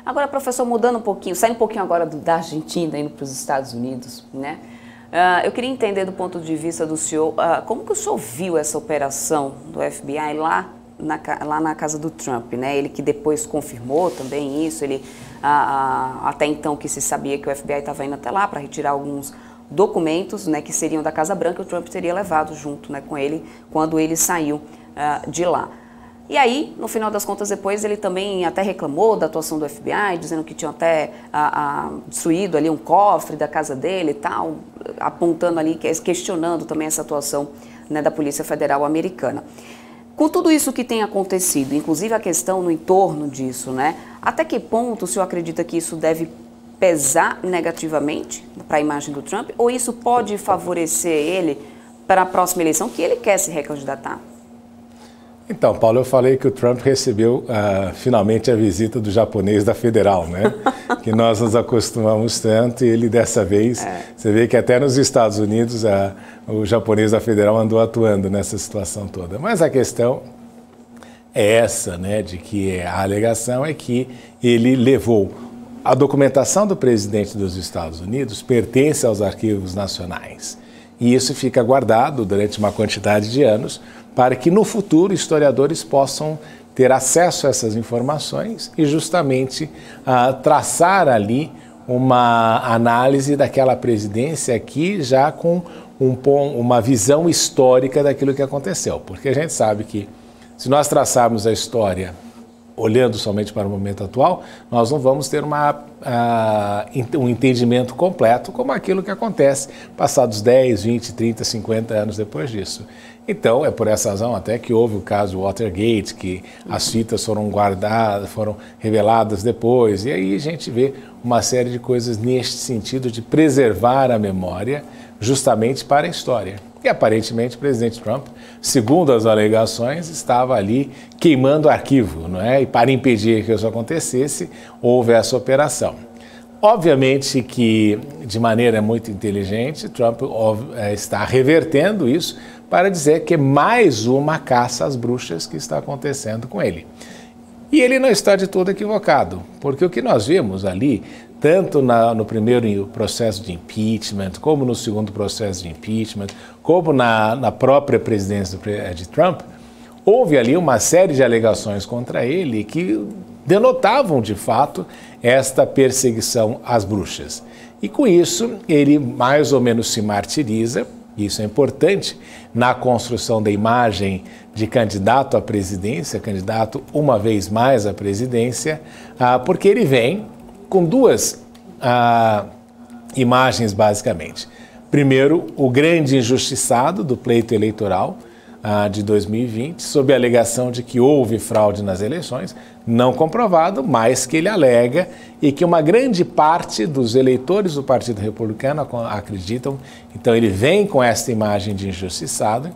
Agora, professor, mudando um pouquinho, saindo um pouquinho agora da Argentina, indo para os Estados Unidos, né? Eu queria entender do ponto de vista do senhor, como que o senhor viu essa operação do FBI lá na casa do Trump, né? Ele que depois confirmou também isso, ele até então que se sabia que o FBI estava indo até lá para retirar alguns documentos, né, que seriam da Casa Branca, o Trump teria levado junto, né, com ele quando ele saiu de lá. E aí, no final das contas, depois ele também até reclamou da atuação do FBI, dizendo que tinham até destruído ali um cofre da casa dele e tal, apontando ali, questionando também essa atuação, né, da Polícia Federal Americana. Com tudo isso que tem acontecido, inclusive a questão no entorno disso, né, até que ponto o senhor acredita que isso deve pesar negativamente para a imagem do Trump, ou isso pode favorecer ele para a próxima eleição, que ele quer se recandidatar? Então, Paulo, eu falei que o Trump recebeu finalmente a visita do japonês da Federal, né? Que nós nos acostumamos tanto, e ele dessa vez, você vê que até nos Estados Unidos o japonês da Federal andou atuando nessa situação toda. Mas a questão é essa, né? De que a alegação é que ele levou a documentação do presidente dos Estados Unidos pertence aos arquivos nacionais. E isso fica guardado durante uma quantidade de anos para que no futuro historiadores possam ter acesso a essas informações e justamente traçar ali uma análise daquela presidência aqui já com uma visão histórica daquilo que aconteceu. Porque a gente sabe que se nós traçarmos a história olhando somente para o momento atual, nós não vamos ter um entendimento completo como aquilo que acontece passados 10, 20, 30, 50 anos depois disso. Então, é por essa razão até que houve o caso Watergate, que as fitas foram guardadas, foram reveladas depois, e aí a gente vê uma série de coisas neste sentido de preservar a memória justamente para a história. E aparentemente o presidente Trump, segundo as alegações, estava ali queimando arquivo, não é? E para impedir que isso acontecesse, houve essa operação. Obviamente que, de maneira muito inteligente, Trump está revertendo isso para dizer que é mais uma caça às bruxas que está acontecendo com ele. E ele não está de todo equivocado, porque o que nós vimos ali, tanto no primeiro processo de impeachment, como no segundo processo de impeachment, como na própria presidência de Trump, houve ali uma série de alegações contra ele que denotavam, de fato, esta perseguição às bruxas. E com isso, ele mais ou menos se martiriza, e isso é importante, na construção da imagem de candidato à presidência, candidato uma vez mais à presidência, porque ele vem com duas imagens, basicamente. Primeiro, o grande injustiçado do pleito eleitoral de 2020, sob a alegação de que houve fraude nas eleições, não comprovado, mas que ele alega e que uma grande parte dos eleitores do Partido Republicano acreditam. Então ele vem com essa imagem de injustiçado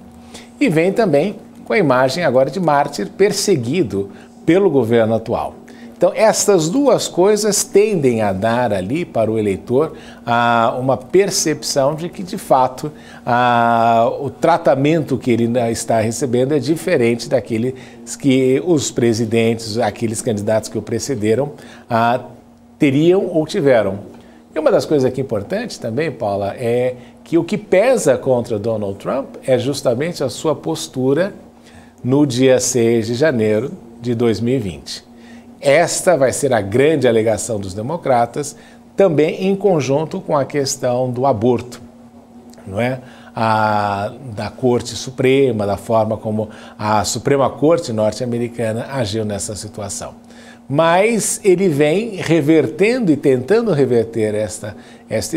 e vem também com a imagem agora de mártir perseguido pelo governo atual. Então, estas duas coisas tendem a dar ali para o eleitor uma percepção de que, de fato, o tratamento que ele está recebendo é diferente daqueles que os presidentes, aqueles candidatos que o precederam, teriam ou tiveram. E uma das coisas aqui importantes também, Paula, é que o que pesa contra Donald Trump é justamente a sua postura no dia 6 de janeiro de 2020. Esta vai ser a grande alegação dos democratas, também em conjunto com a questão do aborto, não é? Da Corte Suprema, da forma como a Suprema Corte norte-americana agiu nessa situação. Mas ele vem revertendo e tentando reverter esta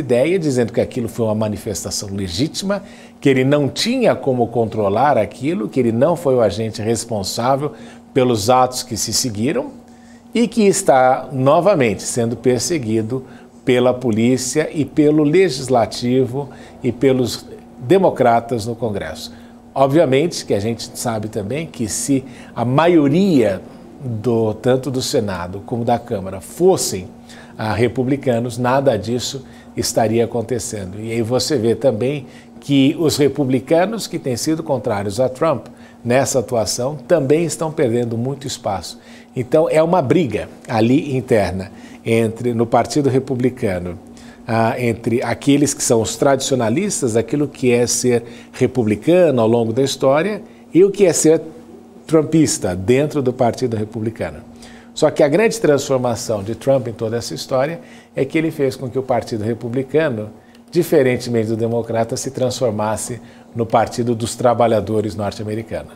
ideia, dizendo que aquilo foi uma manifestação legítima, que ele não tinha como controlar aquilo, que ele não foi o agente responsável pelos atos que se seguiram, e que está novamente sendo perseguido pela polícia e pelo legislativo e pelos democratas no Congresso. Obviamente que a gente sabe também que se a maioria tanto do Senado como da Câmara fossem republicanos, nada disso estaria acontecendo. E aí você vê também que os republicanos que têm sido contrários a Trump nessa atuação também estão perdendo muito espaço. Então é uma briga ali interna no Partido Republicano, entre aqueles que são os tradicionalistas, aquilo que é ser republicano ao longo da história, e o que é ser trumpista dentro do Partido Republicano. Só que a grande transformação de Trump em toda essa história é que ele fez com que o Partido Republicano, diferentemente do democrata, se transformasse no Partido dos Trabalhadores norte-americano.